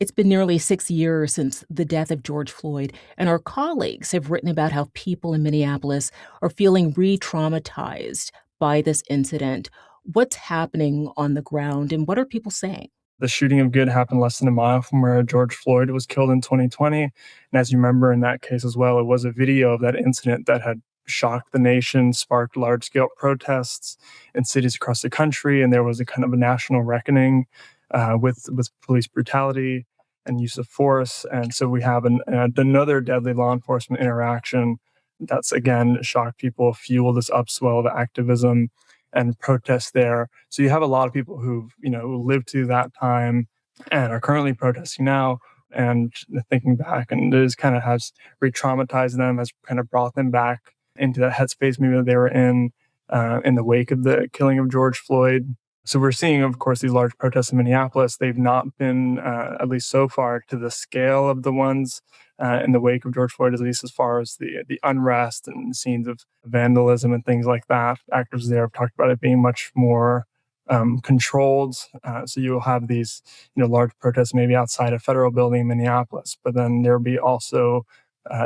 It's been nearly 6 years since the death of George Floyd, and our colleagues have written about how people in Minneapolis are feeling re traumatized by this incident. What's happening on the ground, and what are people saying? The shooting of Good happened less than a mile from where George Floyd was killed in 2020. And as you remember in that case as well, it was a video of that incident that had shocked the nation, sparked large scale protests in cities across the country. And there was a kind of a national reckoning with police brutality and use of force. And so we have another deadly law enforcement interaction that's, again, shocked people, fueled this upswell of activism and protests there. So you have a lot of people who've, lived through that time and are currently protesting now and thinking back, and it is kind of has re-traumatized them, has kind of brought them back into that headspace maybe that they were in the wake of the killing of George Floyd. So we're seeing, of course, these large protests in Minneapolis. They've not been, at least so far, to the scale of the ones in the wake of George Floyd, at least as far as the unrest and scenes of vandalism and things like that. Actors there have talked about it being much more controlled. So you'll have these, large protests maybe outside a federal building in Minneapolis, but then there'll be also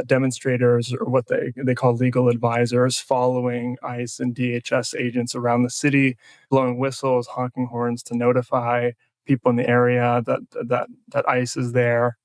demonstrators, or what they call legal advisors, following ICE and DHS agents around the city, blowing whistles, honking horns to notify people in the area that ICE is there.